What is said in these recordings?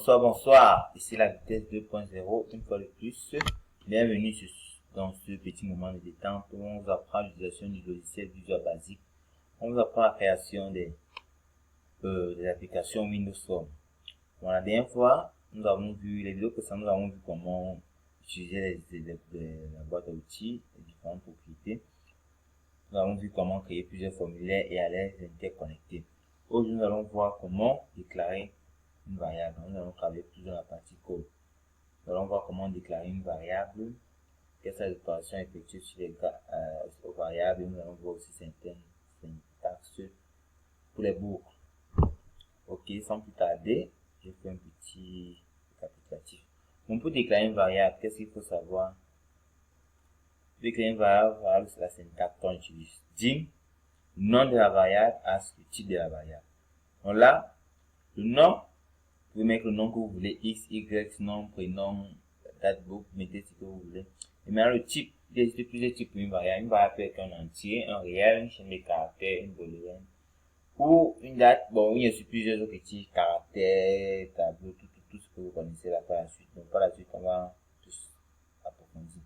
Bonsoir, bonsoir. Ici la vitesse 2.0, une fois de plus. Bienvenue dans ce petit moment de détente où on vous apprend l'utilisation du logiciel Visual Basic. On vous apprend la création des applications Windows Phone. Bon, la dernière fois, nous avons vu, les vidéos précédentes, nous avons vu comment utiliser la boîte à outils, les différentes propriétés. Nous avons vu comment créer plusieurs formulaires et à les interconnecter. Aujourd'hui, nous allons voir comment déclarer une variable. Nous allons travailler plus dans la partie code. Nous allons voir comment déclarer une variable, quelles sont les opérations effectuées sur les variables. Nous allons voir aussi certaines syntaxes pour les boucles. Ok, sans plus tarder, je fais un petit récapitulatif. On peut déclarer une variable. Qu'est-ce qu'il faut savoir? Pour déclarer une variable, c'est la syntaxe qu'on utilise. Dim, nom de la variable, as, le type de la variable. Donc là, le nom, vous pouvez mettre le nom que vous voulez, x, y, nom, prénom, date, book, mettez ce que vous voulez. Et maintenant le type, il existe plusieurs types pour une variable. Une variable peut être un entier, un réel, une chaîne de caractères, une booléenne, ou une date. Bon, il y a plusieurs autres types, caractères, tableau, tout ce que vous connaissez là par la suite. Donc par la suite, on va tous approfondir.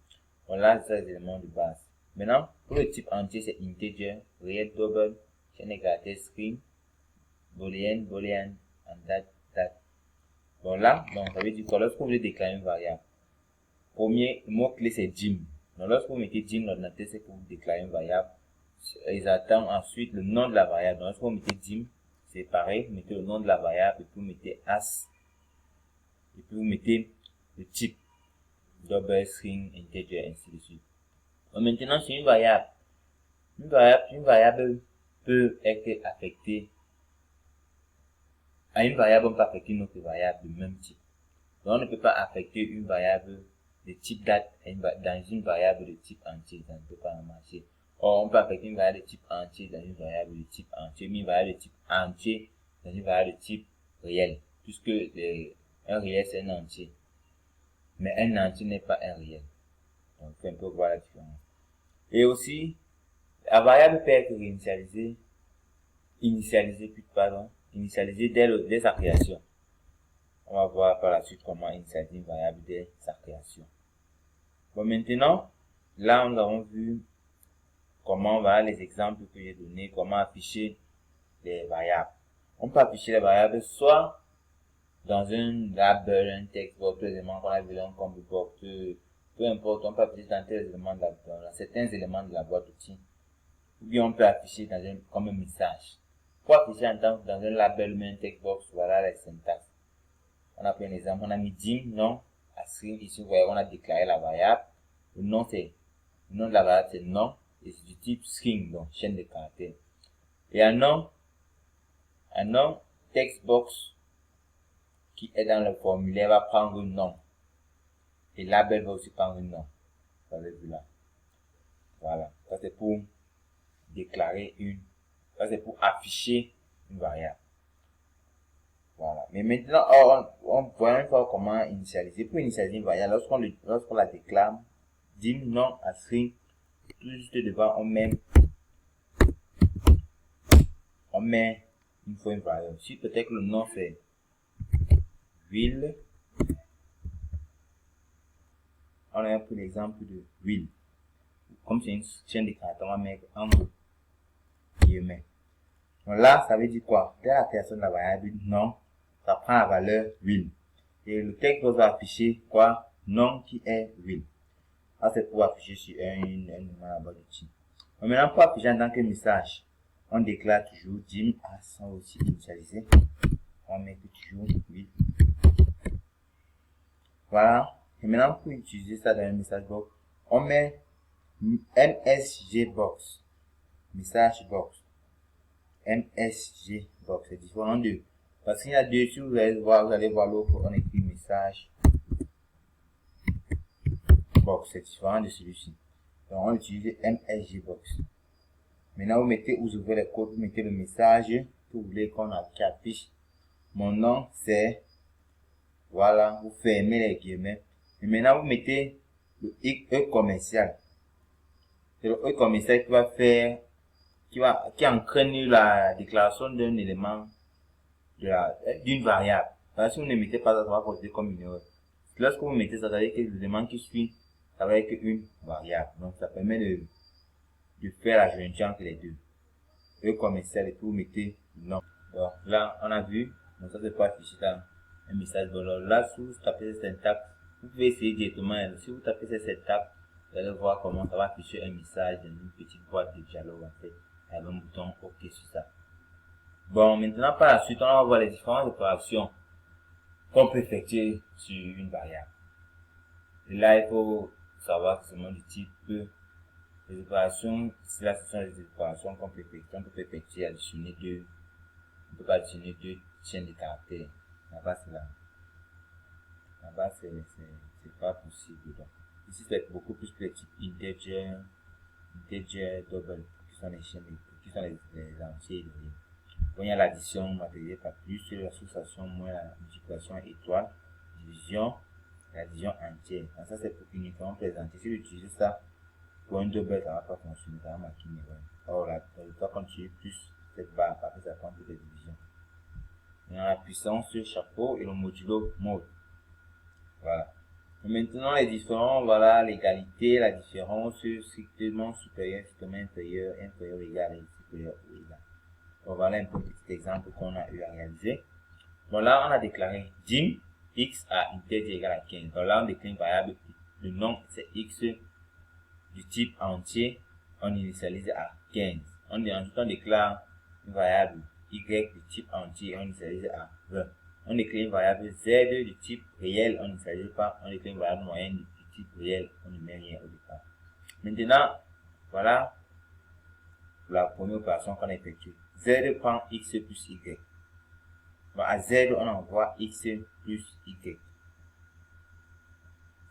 Bon là, c'est les éléments de base. Maintenant, pour le type entier, c'est integer, réel, double, chaîne de caractères, string, booléenne, and date. Bon là, donc ça veut dire que lorsque vous voulez déclarer une variable, premier mot-clé c'est dim. Donc lorsque vous mettez dim, l'ordinateur c'est que vous déclarez une variable. Ils attendent ensuite le nom de la variable. Donc lorsque vous mettez dim, c'est pareil, vous mettez le nom de la variable, et puis vous mettez as, et puis vous mettez le type, double, string, integer, ainsi de suite. Donc maintenant c'est une variable. Une variable peut être affectée à une variable, on peut affecter une autre variable de même type. Donc, on ne peut pas affecter une variable de type date dans une variable de type entier. Ça ne peut pas marcher. Or, on peut affecter une variable de type entier dans une variable de type entier, mais une variable de type entier dans une variable de type réel. Puisque un réel, c'est un entier. Mais un entier n'est pas un réel. Donc, il faut un peu voir la différence. Et aussi, la variable peut être initialisée dès sa création. On va voir par la suite comment initialiser une variable dès sa création. Bon, maintenant, là, nous avons vu comment, voilà les exemples que j'ai donnés, comment afficher les variables. On peut afficher les variables soit dans un label, un texte, d'autres éléments qu'on a vu là, comme box, peu importe, on peut afficher dans certains éléments de la boîte d'outils. Ou bien on peut afficher comme un message. Pour afficher dans un label ou un text box, voilà les syntaxes. On a pris un exemple, on a mis dim, nom, à string, ici, vous voyez, on a déclaré la variable. Le nom de la variable, c'est nom, et c'est du type string, donc chaîne de caractères. Et un nom, text box, qui est dans le formulaire, va prendre un nom. Et label va aussi prendre un nom. Vous avez vu là. Voilà. Ça, c'est pour déclarer ça, c'est pour afficher une variable. Voilà. Mais maintenant, on voit une fois comment initialiser. Pour initialiser une variable, lorsqu'on la déclare, dim, nom, à string, tout juste devant, on met une fois une variable. Si peut-être que le nom c'est will, on a pris l'exemple de will. Comme c'est une chaîne de caractères, on va mettre entre guillemets. Donc là, ça veut dire quoi? Dès la création de la variable nom, ça prend la valeur will. Et le texte va afficher quoi? Nom qui est will. Ça, c'est pour afficher sur un élément à la base d'outil. Maintenant, pour afficher en tant que message, on déclare toujours dim as, on va aussi initialiser. On met toujours will. Voilà. Et maintenant, pour utiliser ça dans un message box, on met msg box. Message box. MSG box, c'est différent de, parce qu'il y a deux, si vous allez voir l'autre, on écrit message box, c'est différent de celui-ci. Donc on utilise MSG box. Maintenant vous ouvrez le code, vous mettez le message que vous voulez qu'on affiche. Mon nom c'est, voilà, vous fermez les guillemets. Et maintenant vous mettez le E commercial. C'est le E commercial qui va faire, qui entraîne la déclaration d'un élément d'une variable. Alors, si vous ne mettez pas ça, ça va considérer comme une erreur. Lorsque vous mettez ça, ça veut dire que l'élément qui suit, ça va être une variable. Donc, ça permet de faire la jonction entre les deux. E commercial et puis vous mettez non. Donc, là, on a vu. Donc, ça, c'est pas affiché dans un message. Donc, là, si vous tapez cette syntaxe, vous pouvez essayer directement. Si vous tapez cette syntaxe, vous allez voir comment ça va afficher un message dans une petite boîte de dialogue, en fait, avec un bouton OK sur ça. Bon, maintenant, par la suite, on va voir les différentes opérations qu'on peut effectuer sur une variable. Et là, il faut savoir seulement du type les opérations, si là, ce sont les opérations qu'on peut effectuer. On peut effectuer additionner deux, on peut pas additionner deux chaînes de caractères. Là-bas, c'est là. Là-bas, c'est pas possible. Donc, ici, c'est beaucoup plus pour les types integer, double, qui sont les chaînes, qui sont les entiers. Quand il y a l'addition matérielle par plus, l'association moins la multiplication étoile, division, la division entière. Donc ça c'est pour uniquement présenter. Si vous utilisez ça pour un double, ça ne va pas fonctionner, ça va marquer une erreur. Or là, quand tu es plus cette barre, parce que ça prend toutes les divisions. On a la puissance sur chapeau et le modulo mode. Voilà. Et maintenant les différents, voilà, l'égalité, la différence, strictement supérieur, strictement inférieur, inférieur égal et supérieur ou égal. Bon, voilà un peu un petit exemple qu'on a eu à réaliser. Bon, là, on a déclaré dim x à integer égal à 15. Donc là, on décline une variable. Le nom, c'est x du type entier. On initialise à 15. Ensuite, on déclare une variable y du type entier. On initialise à 20. On déclare une variable z du type réel. On n'initialise pas. On déclare une variable moyenne du type réel. On ne met rien au départ. Maintenant, voilà la première opération qu'on a effectuée. Z prend x plus y. Bon, à z, on envoie x plus y.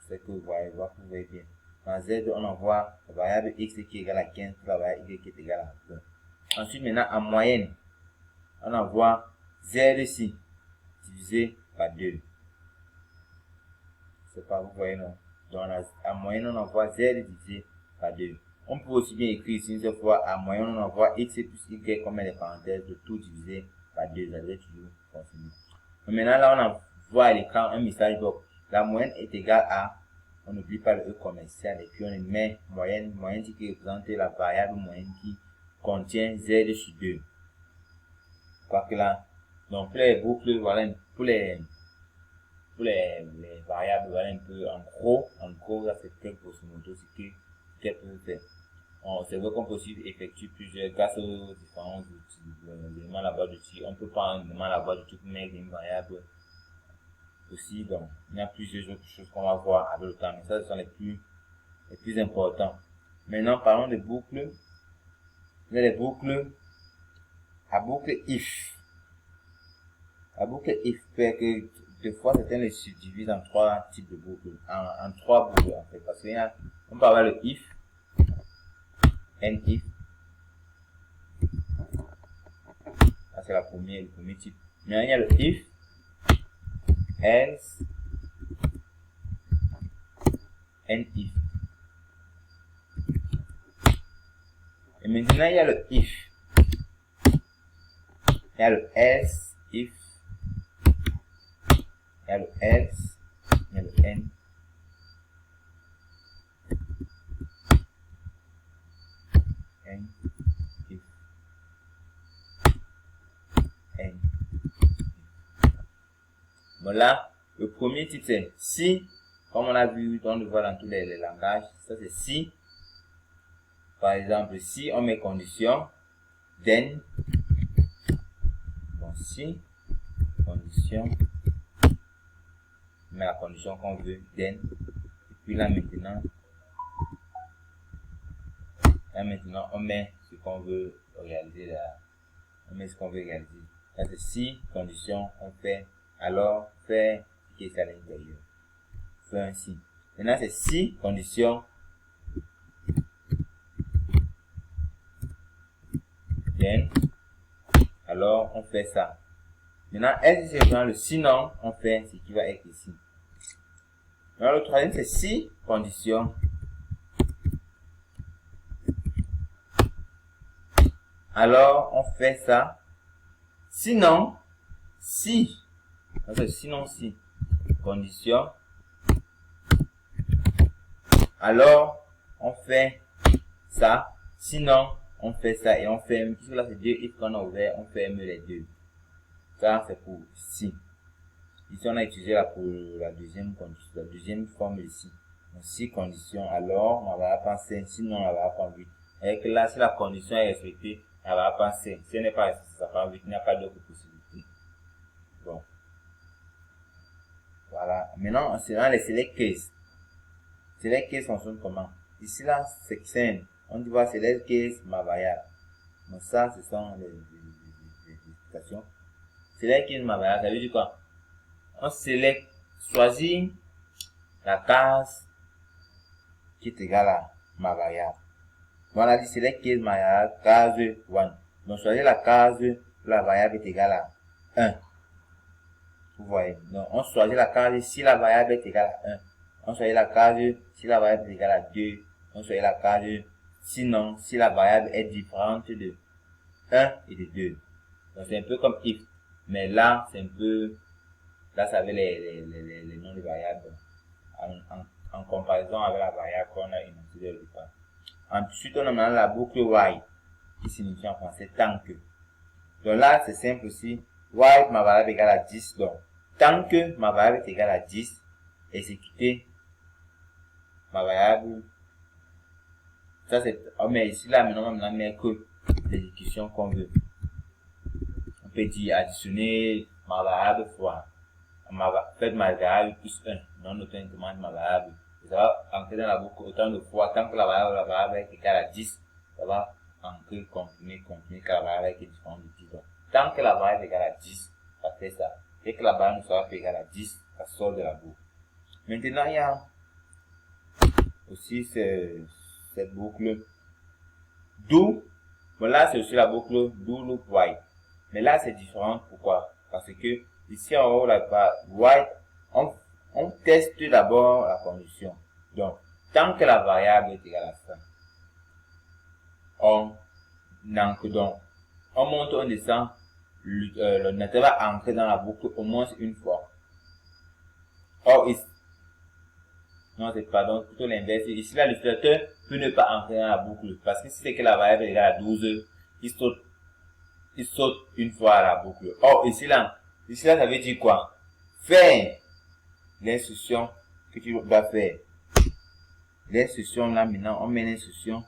C'est que vous voyez bien. À z, on envoie la variable x qui est égale à 15, la variable y qui est égale à 20. Ensuite, maintenant, en moyenne, on envoie z ici, divisé par 2. C'est pas, vous voyez, non? Donc, en moyenne, on envoie z divisé par 2. On peut aussi bien écrire ici, cette fois, à moyenne, on envoie x plus y comme les parenthèses de tout divisé par 2. Ça devrait toujours fonctionner. Maintenant, là, on envoie à l'écran un message. Donc, la moyenne est égale à, on n'oublie pas le E commercial, et puis on met moyenne qui représente la variable moyenne qui contient z sur 2. Quoique là, donc, pour les boucles, voilà, pour les variables, voilà un peu, en gros, là, c'est quelque grosso modo, c'est qu'elle peut faire. C'est vrai qu'on peut aussi effectuer plusieurs, grâce aux différents éléments là-bas d'outils. On peut prendre un élément là-bas d'outils pour mettre une variable aussi. Donc, il y a plusieurs autres choses qu'on va voir avec le temps. Mais ça, ce sont les plus importants. Maintenant, parlons de boucles. Vous avez les boucles, la boucle if. La boucle if fait que, des fois, certains les subdivisent en 3 types de boucles, en 3 boucles, en fait. Parce qu'il y a, on peut avoir le if, and if. Ça, c'est le premier type. Mais il y a le if, else, and if. Et maintenant, il y a le if. Il y a le else, if. Il y a le else. Il y a le and. And, if. And. Bon là, le premier type c'est si, comme on a vu, on le voit dans tous les langages, ça c'est si. Par exemple, si on met condition, then, bon si, condition, on met la condition qu'on veut, then, et puis là maintenant, on met ce qu'on veut réaliser là, on met ce qu'on veut réaliser. Ça c'est si, condition, on fait, alors, faire ce qui est à l'intérieur. Faire ainsi. Maintenant c'est si, condition, then, alors on fait ça. Maintenant, est-ce que c'est dans le sinon, on fait ce qui va être ici. Maintenant, le troisième, c'est si, condition. Alors, on fait ça. Sinon, si, Donc, sinon si, condition, alors on fait ça, sinon on fait ça et on ferme, puisque là c'est deux if qu'on a ouvert, on ferme les deux. Ça c'est pour si. Ici on a utilisé là pour la deuxième condition, la deuxième forme ici. Donc, si condition, alors on va penser, sinon on va prendre 8. Et que là si la condition est respectée, elle va penser. Si elle n'est pas respectée, ça prend 8, il n'y a pas d'autre possibilité. Bon. Voilà. Maintenant, c'est dans les select cases. Select case fonctionne comment? Ici là, c'est simple. On dit voir select case, ma variable. Donc ça, ce sont les explications. Select case, ma variable, ça veut dire quoi? On select, choisit la case qui est égale à ma variable. Donc on a dit select case, ma variable, case 1. Donc choisir la case, la variable est égale à 1. Vous voyez. Donc on choisit la case si la variable est égale à 1. On choisit la case si la variable est égale à 2. On choisit la case sinon si la variable est différente de 1 et de 2. Donc c'est un peu comme if. Mais là, c'est un peu, là ça avait les noms de variables en comparaison avec la variable qu'on a énoncée au départ. Ensuite, on a maintenant la boucle while, qui signifie en français tant que. Donc là, c'est simple aussi. While ma variable est égale à 10. Donc, tant que ma variable est égale à 10, exécuter ma variable. Ça c'est, oh, mais ici là, maintenant, on met que l'exécution qu'on veut. On peut dire additionner ma variable fois faites ma variable plus 1. Non automatiquement ma variable. Ça va entrer dans la boucle autant de fois. Tant que la variable est égale à 10, ça va entrer, continuer que la variable est différente de 10. Donc, tant que la variable est égale à 10, ça fait ça. Dès que la variable ne sera plus égale à 10, ça sort de la boucle. Maintenant, il y a aussi cette boucle do. Bon, là, c'est aussi la boucle do loop while. Mais là, c'est différent. Pourquoi? Parce que ici en haut, là, while, on teste d'abord la condition. Donc, tant que la variable est égale à ça, on ancre donc. On monte, on descend, l'ordinateur va entrer dans la boucle au moins une fois. Or, ici, non, c'est pardon, plutôt l'inverse. Ici, là, l'utilisateur peut ne pas entrer dans la boucle. Parce que si c'est que la variable est égale à 12, il saute une fois à la boucle. Or, ici, là, ça veut dire quoi? Faire l'instruction que tu dois faire. L'instruction, là, maintenant, on met l'instruction.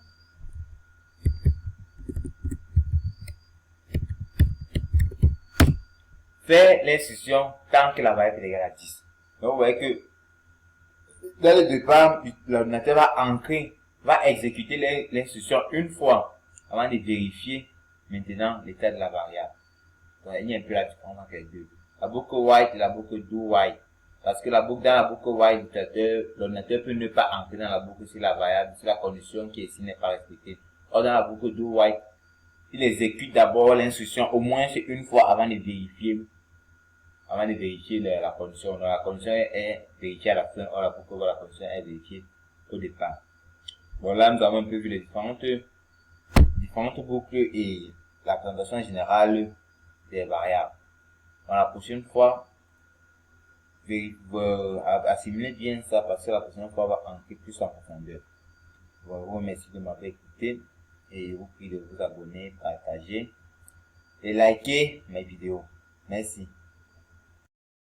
Faire l'instruction tant que la variable est égale à 10. Donc, vous voyez que, dans le départ, l'ordinateur va exécuter l'instruction une fois avant de vérifier maintenant l'état de la variable. Donc, il y a un peu la différence entre les deux. La boucle while et la boucle do while. Parce que dans la boucle while, l'ordinateur peut ne pas entrer dans la boucle si la variable, si la condition qui est ici n'est pas respectée. Or, dans la boucle do while, il exécute d'abord l'instruction au moins une fois avant de vérifier la condition. Donc, la condition est vérifiée à la fin, or la boucle la condition est vérifiée au départ. Bon, là, nous avons un peu vu les différentes boucles et la présentation générale des variables. Dans la prochaine fois, assimilez bien ça parce que la prochaine fois va entrer plus en profondeur. Je vous remercie de m'avoir écouté et je vous prie de vous abonner, partager et liker mes vidéos. Merci.